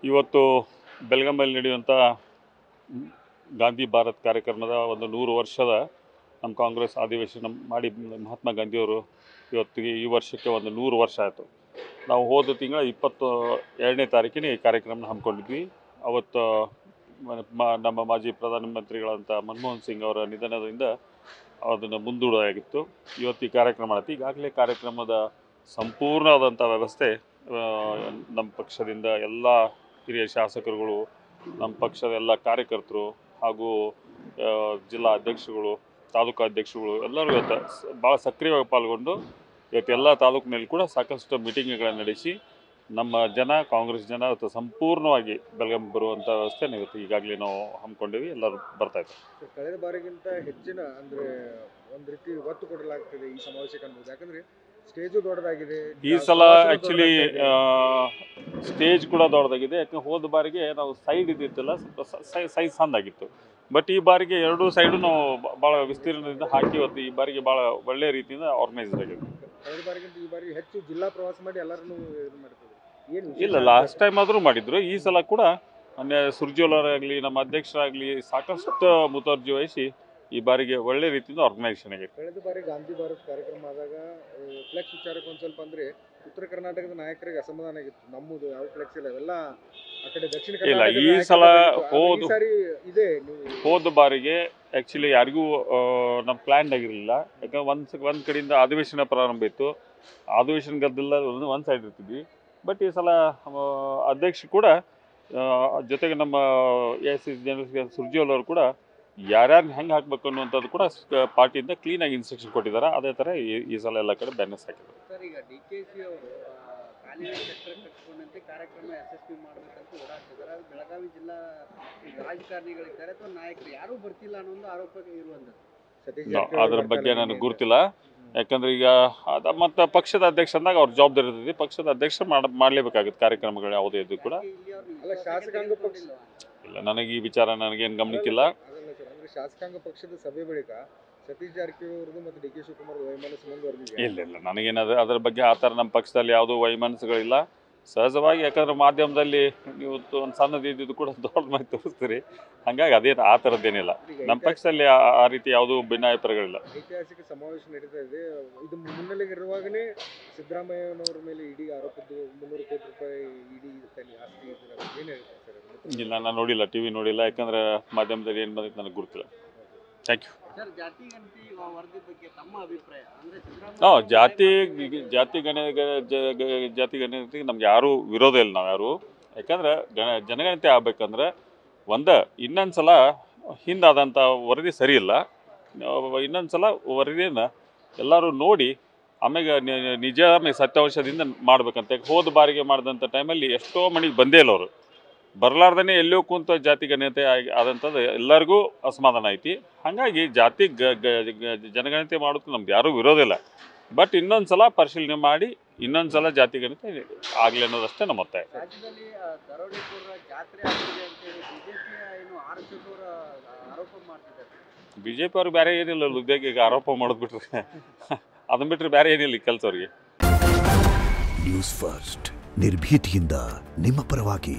ಇವತ್ತು ಬೆಳಗಾವಿಯಲ್ಲಿ ನಡೆಯುವಂಥ ಗಾಂಧಿ ಭಾರತ್ ಕಾರ್ಯಕ್ರಮದ ಒಂದು 100 ವರ್ಷದ ನಮ್ಮ ಕಾಂಗ್ರೆಸ್ ಅಧಿವೇಶನ ಮಾಡಿ ಮಹಾತ್ಮ ಗಾಂಧಿಯವರು ಇವತ್ತಿಗೆ ಈ ವರ್ಷಕ್ಕೆ ಒಂದು 100 ವರ್ಷ ಆಯಿತು. ನಾವು ಹೋದ ತಿಂಗಳ 22ನೇ ತಾರೀಕಿನ ಈ ಕಾರ್ಯಕ್ರಮನ ಹಮ್ಮಿಕೊಂಡಿದ್ವಿ. ಅವತ್ತು ನಮ್ಮ ಮಾಜಿ ಪ್ರಧಾನಮಂತ್ರಿಗಳಂಥ ಮನಮೋಹನ್ ಸಿಂಗ್ ಅವರ ನಿಧನದಿಂದ ಅದನ್ನು ಮುಂದೂಡಲಾಗಿತ್ತು. ಇವತ್ತು ಈ ಕಾರ್ಯಕ್ರಮ ಮಾಡುತ್ತೆ. ಈಗಾಗಲೇ ಕಾರ್ಯಕ್ರಮದ ಸಂಪೂರ್ಣವಾದಂಥ ವ್ಯವಸ್ಥೆ ನಮ್ಮ ಪಕ್ಷದಿಂದ ಎಲ್ಲ ಹಿರಿಯ ಶಾಸಕರುಗಳು, ನಮ್ಮ ಪಕ್ಷದ ಎಲ್ಲ ಕಾರ್ಯಕರ್ತರು ಹಾಗೂ ಜಿಲ್ಲಾ ಅಧ್ಯಕ್ಷರುಗಳು, ತಾಲೂಕು ಅಧ್ಯಕ್ಷರುಗಳು ಎಲ್ಲರೂ ಇವತ್ತು ಭಾಳ ಸಕ್ರಿಯವಾಗಿ ಪಾಲ್ಗೊಂಡು ಇವತ್ತೆಲ್ಲ ತಾಲೂಕಿನಲ್ಲಿ ಕೂಡ ಸಾಕಷ್ಟು ಮೀಟಿಂಗ್ಗಳನ್ನು ನಡೆಸಿ ನಮ್ಮ ಜನ, ಕಾಂಗ್ರೆಸ್ ಜನ ಇವತ್ತು ಸಂಪೂರ್ಣವಾಗಿ ಬೆಳಗಾವಿ ಬರುವಂಥ ವ್ಯವಸ್ಥೆನ ಇವತ್ತು ಈಗಾಗಲೇ ನಾವು ಹಮ್ಮಿಕೊಂಡಿವಿ. ಎಲ್ಲರೂ ಬರ್ತಾಯಿದ್ದಾರೆ. ಕಳೆದ ಬಾರಿಗಿಂತ ಹೆಚ್ಚಿನ ಅಂದರೆ ಒಂದು ರೀತಿ ಒತ್ತು ಕೊಡಲಾಗ್ತದೆ ಈ ಸಮಾವೇಶಕ್ಕೆ ಅನ್ಬೋದು. ಯಾಕಂದರೆ ಸ್ಟೇಜು ದೊಡ್ಡದಾಗಿದೆ ಈ ಸಲ. ಆ್ಯಕ್ಚುಲಿ ಸ್ಟೇಜ್ ಕೂಡ ದೊಡ್ಡದಾಗಿದೆ. ಯಾಕಂದ್ರೆ ಹೋದ ಬಾರಿಗೆ ನಾವು ಸೈಡ್ ಇದ್ದಿತ್ತಲ್ಲ, ಸ್ವಲ್ಪ ಸೈಜ್ ಸಣ್ಣದಾಗಿತ್ತು. ಬಟ್ ಈ ಬಾರಿಗೆ ಎರಡೂ ಸೈಡು ನಾವು ಭಾಳ ವಿಸ್ತೀರ್ಣದಿಂದ ಹಾಕಿ ಇವತ್ತು ಈ ಬಾರಿಗೆ ಭಾಳ ಒಳ್ಳೆಯ ರೀತಿಯಿಂದ ಆರ್ಗನೈಸ್ಡ್ ಆಗಿದೆ. ಕಳೆದ ಬಾರಿಗಿಂತ ಈ ಬಾರಿ ಹೆಚ್ಚು ಜಿಲ್ಲಾ ಪ್ರವಾಸ ಮಾಡಿ ಎಲ್ಲರನ್ನೂ ಇದು ಮಾಡ್ತದೆ. ಏನು ಇಲ್ಲ, ಲಾಸ್ಟ್ ಟೈಮ್ ಆದರೂ ಮಾಡಿದ್ರು. ಈ ಸಲ ಕೂಡ ಮೊನ್ನೆ ಸುರ್ಜೇವಾಲಾರಾಗಲಿ ನಮ್ಮ ಅಧ್ಯಕ್ಷರಾಗಲಿ ಸಾಕಷ್ಟು ಮುತುವರ್ಜಿ ವಹಿಸಿ ಈ ಬಾರಿಗೆ ಒಳ್ಳೆ ರೀತಿಯಿಂದ ಆರ್ಗನೈಸೇಷನ್ ಆಗಿದೆ. ಕಳೆದ ಬಾರಿ ಗಾಂಧಿ ಭಾರತ್ ಕಾರ್ಯಕ್ರಮ ಆದಾಗ ಫ್ಲೆಕ್ಸ್ ವಿಚಾರಕ್ಕೆ ಒಂದು ಸ್ವಲ್ಪ ಅಂದರೆ ಉತ್ತರ ಕರ್ನಾಟಕದ ನಾಯಕರಿಗೆ ಅಸಮಾಧಾನ ಆಗಿತ್ತು. ನಮ್ಮದು ಯಾವ ಫ್ಲೆಕ್ಸ್ ಇಲ್ಲ, ಅವೆಲ್ಲ ಆ ಕಡೆ ದಕ್ಷಿಣ ಇಲ್ಲ. ಕರ್ನಾಟಕ. ಈ ಸಲ ಇದೆ ಹೋದ ಬಾರಿಗೆ ಆ್ಯಕ್ಚುಲಿ ಯಾರಿಗೂ ನಮ್ಮ ಪ್ಲ್ಯಾನ್ ಆಗಿರಲಿಲ್ಲ. ಯಾಕಂದ್ರೆ ಒಂದು ಕಡೆಯಿಂದ ಅಧಿವೇಶನ ಪ್ರಾರಂಭ ಇತ್ತು. ಅಧಿವೇಶನ ಗದ್ದಲ ಒಂದು ಸೈಡ್ ಇರ್ತಿದ್ವಿ. ಬಟ್ ಈ ಸಲ ಅಧ್ಯಕ್ಷ ಕೂಡ ಜೊತೆಗೆ ನಮ್ಮ AICC ಜನರಲ್ ಸುರ್ಜೇವಾಲಾ ಕೂಡ ಯಾರ್ಯಾರು ಹೆಂಗೆ ಹಾಕಬೇಕು ಅನ್ನುವಂಥದ್ದು ಕೂಡ ಪಾರ್ಟಿಯಿಂದ ಕ್ಲೀನಾಗಿ ಇನ್ಸ್ಟ್ರಕ್ಷನ್ ಕೊಟ್ಟಿದ್ದಾರೆ. ಅದೇ ಥರ ಈ ಸಲ ಎಲ್ಲ ಕಡೆ ಬ್ಯಾನರ್ಸ್ ಹಾಕಿದ್ದಾರೆ. ಸರ್, ಈಗ DKC ಅವರು ಕಾಲಿನ ಚಕ್ರ ಕಟ್ಟಿಕೊಂಡಂತೆ ಕಾರ್ಯಕ್ರಮ ಯಶಸ್ವಿ ಮಾಡಬೇಕಂತ ಓಡಾಡ್ತಿದ್ದಾರೆ. ಅದು ಬೆಳಗಾವಿ ಜಿಲ್ಲಾ ರಾಜಕಾರಣಿಗಳಿದ್ದಾರೆ ಅಥವಾ ನಾಯಕರು ಯಾರೂ ಬರ್ತಿಲ್ಲ ಅನ್ನೋ ಒಂದು ಆರೋಪ ಇರುವಂಥದ್ದು. ಅದ್ರ ಬಗ್ಗೆ ನನಗೆ ಗುರುತಿಲ್ಲ. ಯಾಕಂದ್ರೆ ಈಗ ಮತ್ತು ಪಕ್ಷದ ಅಧ್ಯಕ್ಷ ಅಂದಾಗ ಅವ್ರ ಜವಾಬ್ದಾರಿ ಇರ್ತೈತಿ. ಪಕ್ಷದ ಅಧ್ಯಕ್ಷ ಮಾಡಲೇಬೇಕಾಗುತ್ತೆ ಕಾರ್ಯಕ್ರಮಗಳು ಯಾವುದೇ ಇದ್ದು ಕೂಡ. ಅಲ್ಲ, ಶಾಸಕಾಂಗ ಪಕ್ಷ ಇಲ್ಲ, ನನಗೆ ಈ ವಿಚಾರ ನನಗೇನು ಗಮನಕ್ಕಿಲ್ಲ. ಅಂದ್ರೆ ಶಾಸಕಾಂಗ ಪಕ್ಷದ ಸಭೆ ಬಳಿಕ ಸತೀಶ್ ಜಾರಕಿಹೊಳಿ ಅವರದು ಮತ್ತು DK ಶಿವಕುಮಾರ್ ವೈಮನಸ್ಸು ಮುಂದುವರೆದಿದೆ. ಇಲ್ಲ, ನನಗೇನದು ಅದ್ರ ಬಗ್ಗೆ ಆ ಥರ ನಮ್ಮ ಪಕ್ಷದಲ್ಲಿ ಯಾವುದೂ ವೈಮನಸ್ಸುಗಳಿಲ್ಲ. ಸಹಜವಾಗಿ ಯಾಕಂದ್ರೆ ಮಾಧ್ಯಮದಲ್ಲಿ ನೀವು ಒಂದು ಸಣ್ಣದು ಇದ್ದಿದ್ದು ಕೂಡ ದೊಡ್ಡ ಮಾಡಿ ತೋರಿಸ್ತೀರಿ. ಹಾಗಾಗಿ ಅದೇನು ಆ ಥರದ್ದೇನಿಲ್ಲ. ನಮ್ಮ ಪಕ್ಷದಲ್ಲಿ ಆ ರೀತಿ ಯಾವುದೂ ಭಿನ್ನಾಭಿಪ್ರಾಯಗಳಿಲ್ಲ. ಐತಿಹಾಸಿಕ ಸಮಾವೇಶ ನಡೀತಾ ಇದೆ. ಇದು ಮುನ್ನೆಲೆಗೆ ಇರುವಾಗಲೇ ಸಿದ್ದರಾಮಯ್ಯನವರ ಮೇಲೆ ಇಡಿ ಆರೋಪದ್ದು 300 ಕೋಟಿ ರೂಪಾಯಿ ಇಡಿ ಆಸ್ತಿ ಏನು ಹೇಳ್ತಾರೆ ಸರ್? ಇಲ್ಲ, ನಾನು ನೋಡಿಲ್ಲ, TV ನೋಡಿಲ್ಲ. ಯಾಕಂದ್ರೆ ಮಾಧ್ಯಮದಲ್ಲಿ ಏನು ಬಂದಿತ್ತು ನನಗೆ ಗುರುತಿಲ್ಲ. Thank you. ಸರ್, ಜಾತಿ ಗಣತಿ ವರದಿ ಬಗ್ಗೆ ತಮ್ಮ ಅಭಿಪ್ರಾಯ ಅಂದರೆ ಜಾತಿ ಗಣತಿಗೆ ನಮ್ಗೆ ಯಾರೂ ವಿರೋಧ ಇಲ್ಲ. ನಾವು ಯಾರು, ಯಾಕಂದ್ರೆ ಜನಗಣತಿ ಆಗ್ಬೇಕಂದ್ರೆ ಇನ್ನೊಂದು ಸಲ ಹಿಂದಾದಂಥ ವರದಿ ಸರಿ ಇಲ್ಲ. ಇನ್ನೊಂದು ಸಲ ವರದಿಯನ್ನು ಎಲ್ಲರೂ ನೋಡಿ ಆಮೇಲೆ ನಿಜ ಸತ್ಯಾಂಶದಿಂದ ಮಾಡ್ಬೇಕಂತ. ಹೋದ ಬಾರಿಗೆ ಮಾಡಿದಂಥ ಟೈಮಲ್ಲಿ ಎಷ್ಟೋ ಮನೆಗೆ ಬಂದೇ ಇಲ್ಲ. ಅವರು ಬರಲಾರ್ದೇ ಎಲ್ಲೋ ಕುಂತ ಜಾತಿ ಗಣತಿ ಆದಂಥದ್ದು ಎಲ್ಲರಿಗೂ ಅಸಮಾಧಾನ ಐತಿ. ಹಾಗಾಗಿ ಜಾತಿ ಜನಗಣತಿ ಮಾಡೋದು ನಮ್ದು ಯಾರೂ ವಿರೋಧ ಇಲ್ಲ. ಬಟ್ ಇನ್ನೊಂದು ಸಲ ಪರಿಶೀಲನೆ ಮಾಡಿ ಇನ್ನೊಂದು ಸಲ ಜಾತಿ ಗಣತಿ ಆಗಲಿ ಅನ್ನೋದಷ್ಟೇ ನಮ್ಮ ಒತ್ತಾಯ. ರಾಜ್ಯದಲ್ಲಿ ದರೋಡೆಕೋರರ ಜಾತ್ರೆ ಆಗ್ತಿದೆ ಅಂತೇಳಿ BJP ಏನು ಆರೋಪಿಸೋರ ಆರೋಪ ಮಾಡ್ತಿದ್ದಾರೆ. BJP ಅವ್ರಿಗೆ ಬೇರೆ ಏನಿಲ್ಲ, ಉದ್ಯೋಗ ಆರೋಪ ಮಾಡೋದು ಬಿಟ್ರೆ ಅದನ್ನ ಬಿಟ್ಟರೆ ಬೇರೆ ಏನಿಲ್ಲ ಈ ಕೆಲಸ ಅವ್ರಿಗೆ. ನ್ಯೂಸ್ ಫಸ್ಟ್ ನಿರ್ಭೀತಿಯಿಂದ ನಿಮ್ಮ ಪರವಾಗಿ.